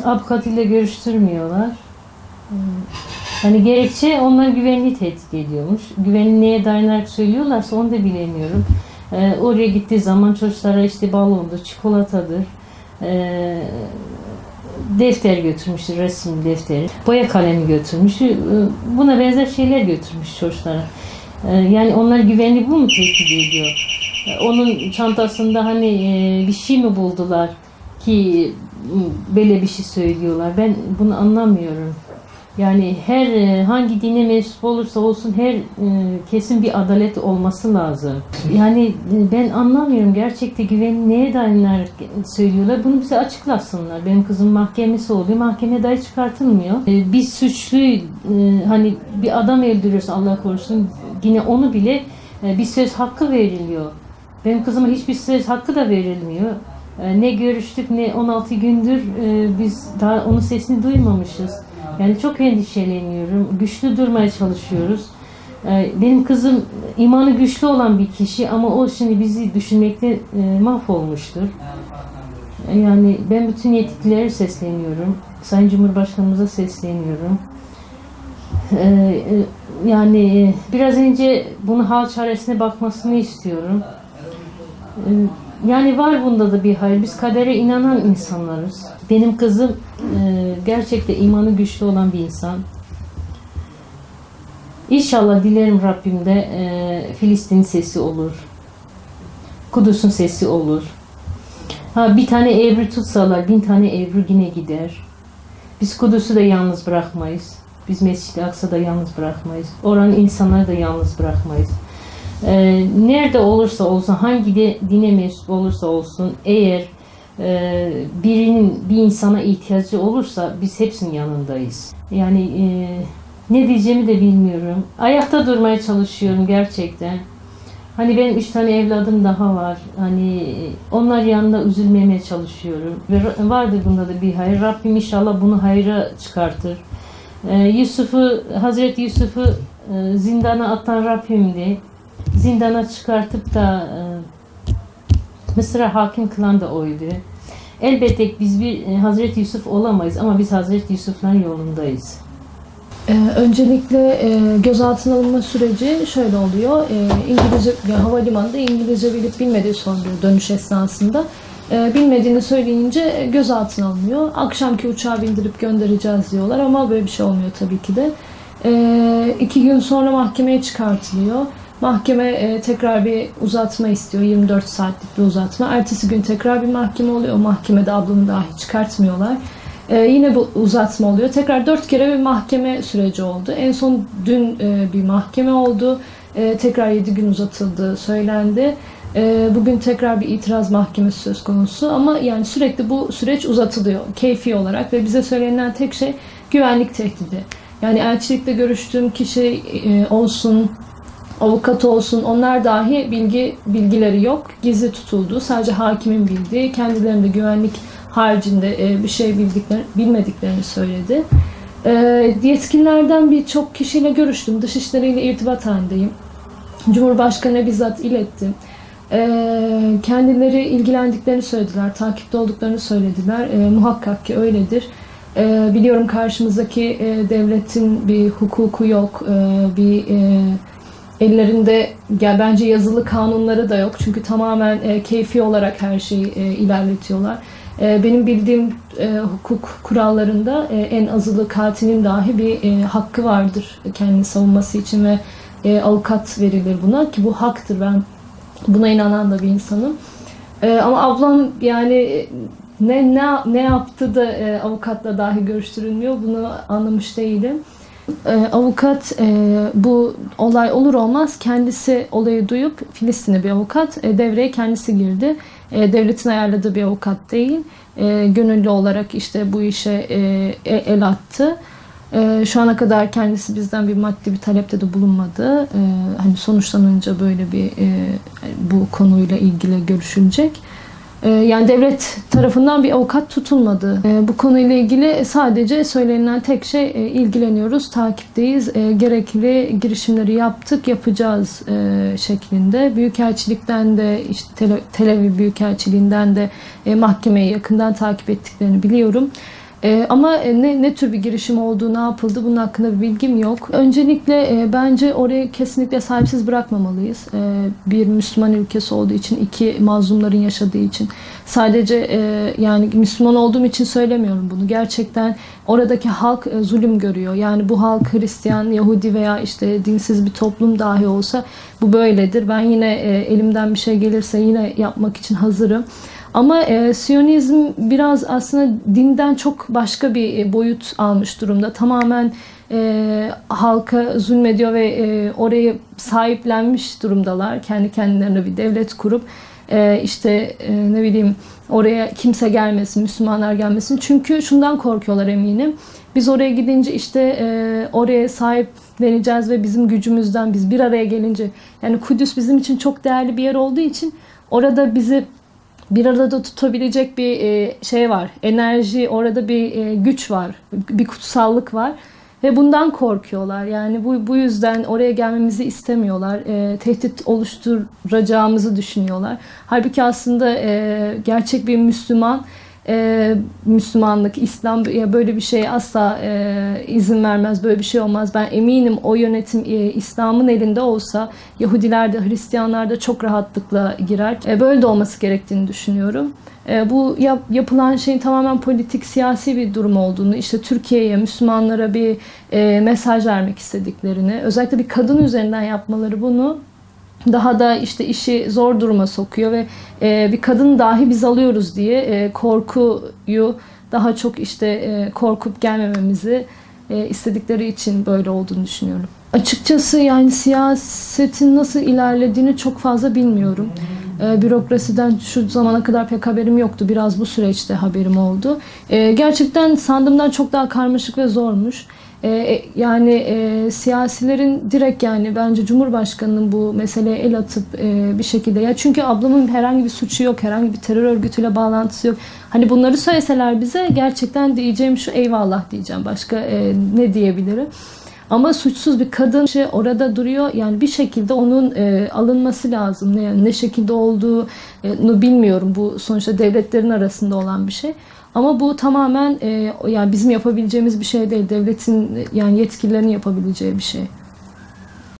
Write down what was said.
avukatıyla görüştürmüyorlar. Hani gerekçe onlar güvenliği tehdit ediyormuş. Güvenliği neye dayanarak söylüyorlarsa onu da bilemiyorum. Oraya gittiği zaman çocuklara işte balondur, çikolatadır, defter götürmüştür, resim defteri, boya kalemi götürmüş. Buna benzer şeyler götürmüş çocuklara. Yani onlar güvenliği bu mu tehdit ediyor? Onun çantasında hani bir şey mi buldular ki böyle bir şey söylüyorlar? Ben bunu anlamıyorum. Yani hangi dine mensup olursa olsun her kesin bir adalet olması lazım. Yani ben anlamıyorum, gerçekte güveni neye dayanarak söylüyorlar? Bunu bize açıklasınlar. Benim kızım mahkemesi oluyor, mahkeme dahi çıkartılmıyor. Bir suçlu hani bir adam öldürürse Allah korusun, yine onu bile bir söz hakkı veriliyor. Benim kızıma hiçbir söz hakkı da verilmiyor. Ne görüştük ne 16 gündür biz daha onun sesini duymamışız. Yani çok endişeleniyorum. Güçlü durmaya çalışıyoruz. Benim kızım imanı güçlü olan bir kişi ama o şimdi bizi düşünmekte mahvolmuştur. Yani ben bütün yetkililere sesleniyorum. Sayın Cumhurbaşkanımıza sesleniyorum. Yani biraz önce bunu hal çaresine bakmasını istiyorum. Yani var bunda da bir hayır. Biz kadere inanan insanlarız. Benim kızım gerçekten imanı güçlü olan bir insan. İnşallah dilerim Rabbimde Filistin'in sesi olur. Kudüs'ün sesi olur. Bir tane Ebru tutsalar 1000 tane Ebru yine gider. Biz Kudüs'ü de yalnız bırakmayız. Biz Mescid-i Aksa'da yalnız bırakmayız. Oranın insanları da yalnız bırakmayız. Nerede olursa olsun, hangi dine mensup olursa olsun, eğer bir insana ihtiyacı olursa biz hepsinin yanındayız. Yani ne diyeceğimi de bilmiyorum. Ayakta durmaya çalışıyorum gerçekten. Hani benim 3 tane evladım daha var. Hani onlar yanında üzülmemeye çalışıyorum. Ve vardır bunda da bir hayır. Rabbim inşallah bunu hayra çıkartır. Hazreti Yusuf'u zindana atan Rabbimdi. Zindana çıkartıp da Mısır'a hakim kılan da oydu. Elbette biz bir Hazreti Yusuf olamayız ama biz Hazreti Yusuf'ların yolundayız. Öncelikle gözaltına alınma süreci şöyle oluyor. İngilizce, yani havalimanında İngilizce bilip bilmediği soruluyor dönüş esnasında. Bilmediğini söyleyince gözaltına alınıyor. Akşamki uçağa bindirip göndereceğiz diyorlar ama böyle bir şey olmuyor tabii ki de. 2 gün sonra mahkemeye çıkartılıyor. Mahkeme tekrar bir uzatma istiyor. 24 saatlik bir uzatma. Ertesi gün tekrar bir mahkeme oluyor. O mahkemede ablamı dahi çıkartmıyorlar. Yine bu uzatma oluyor. Tekrar 4 kere bir mahkeme süreci oldu. En son dün bir mahkeme oldu. Tekrar 7 gün uzatıldığı söylendi. Bugün tekrar bir itiraz mahkemesi söz konusu. Ama yani sürekli bu süreç uzatılıyor. Keyfi olarak ve bize söylenen tek şey güvenlik tehdidi. Yani elçilikte görüştüğüm kişi olsun, avukat olsun, onlar dahi bilgileri yok. Gizli tutuldu. Sadece hakimin bildiği, kendilerinde güvenlik haricinde bir şey bilmediklerini söyledi. Yetkililerden birçok kişiyle görüştüm. Dışişleri ile irtibat halindeyim. Cumhurbaşkanı'na bizzat ilettim. Kendileri ilgilendiklerini söylediler, takipte olduklarını söylediler. Muhakkak ki öyledir. Biliyorum karşımızdaki devletin bir hukuku yok, ellerinde bence yazılı kanunları da yok. Çünkü tamamen keyfi olarak her şeyi ilerletiyorlar. Benim bildiğim hukuk kurallarında en azılı katilin dahi bir hakkı vardır kendini savunması için ve avukat verilir buna ki bu haktır. Ben buna inanan da bir insanım. Ama ablam yani ne yaptı da avukatla dahi görüştürülmüyor bunu anlamış değilim. Avukat bu olay olur olmaz kendisi olayı duyup Filistin'e bir avukat devreye kendisi girdi. Devletin ayarladığı bir avukat değil. Gönüllü olarak işte bu işe el attı. Şu ana kadar kendisi bizden bir maddi bir talepte de bulunmadı. Hani sonuçlanınca böyle bir bu konuyla ilgili görüşülecek. Yani devlet tarafından bir avukat tutulmadı. Bu konuyla ilgili sadece söylenilen tek şey ilgileniyoruz, takipteyiz, gerekli girişimleri yaptık, yapacağız şeklinde. Büyükelçilikten de işte Tel Aviv Büyükelçiliğinden de mahkemeyi yakından takip ettiklerini biliyorum. Ama ne tür bir girişim olduğu, ne yapıldı bunun hakkında bir bilgim yok. Öncelikle bence orayı kesinlikle sahipsiz bırakmamalıyız. Bir Müslüman ülkesi olduğu için, iki mazlumların yaşadığı için. Sadece yani Müslüman olduğum için söylemiyorum bunu. Gerçekten oradaki halk zulüm görüyor. Yani bu halk Hristiyan, Yahudi veya işte dinsiz bir toplum dahi olsa bu böyledir. Ben yine elimden bir şey gelirse yine yapmak için hazırım. Ama Siyonizm biraz aslında dinden çok başka bir boyut almış durumda. Tamamen halka zulmediyor ve orayı sahiplenmiş durumdalar. Kendi kendilerine bir devlet kurup işte ne bileyim oraya kimse gelmesin, Müslümanlar gelmesin. Çünkü şundan korkuyorlar eminim. Biz oraya gidince işte oraya sahipleneceğiz ve bizim gücümüzden biz bir araya gelince yani Kudüs bizim için çok değerli bir yer olduğu için orada bizi bir arada tutabilecek bir şey var. Enerji, orada bir güç var. Bir kutsallık var. Ve bundan korkuyorlar. Yani bu yüzden oraya gelmemizi istemiyorlar. Tehdit oluşturacağımızı düşünüyorlar. Halbuki aslında gerçek bir Müslümanlık, İslam böyle bir şey asla izin vermez. Böyle bir şey olmaz. Ben eminim o yönetim İslam'ın elinde olsa Yahudiler de Hristiyanlar da çok rahatlıkla girer. Böyle de olması gerektiğini düşünüyorum. Bu yapılan şeyin tamamen politik, siyasi bir durum olduğunu, işte Türkiye'ye, Müslümanlara bir mesaj vermek istediklerini, özellikle bir kadın üzerinden yapmaları bunu daha da işte işi zor duruma sokuyor ve bir kadın dahi biz alıyoruz diye korkuyu daha çok işte korkup gelmememizi istedikleri için böyle olduğunu düşünüyorum. Açıkçası yani siyasetin nasıl ilerlediğini çok fazla bilmiyorum. Bürokrasiden şu zamana kadar pek haberim yoktu. Biraz bu süreçte haberim oldu. Gerçekten sandığımdan çok daha karmaşık ve zormuş. Yani siyasilerin direkt yani bence Cumhurbaşkanı'nın bu meseleye el atıp bir şekilde ya çünkü ablamın herhangi bir suçu yok, herhangi bir terör örgütüyle bağlantısı yok. Hani bunları söyleseler bize gerçekten diyeceğim şu eyvallah diyeceğim. Başka ne diyebilirim? Ama suçsuz bir kadın orada duruyor. Yani bir şekilde onun alınması lazım. Ne şekilde olduğunu bilmiyorum. Bu sonuçta devletlerin arasında olan bir şey. Ama bu tamamen yani bizim yapabileceğimiz bir şey değil. Devletin yani yetkililerinin yapabileceği bir şey.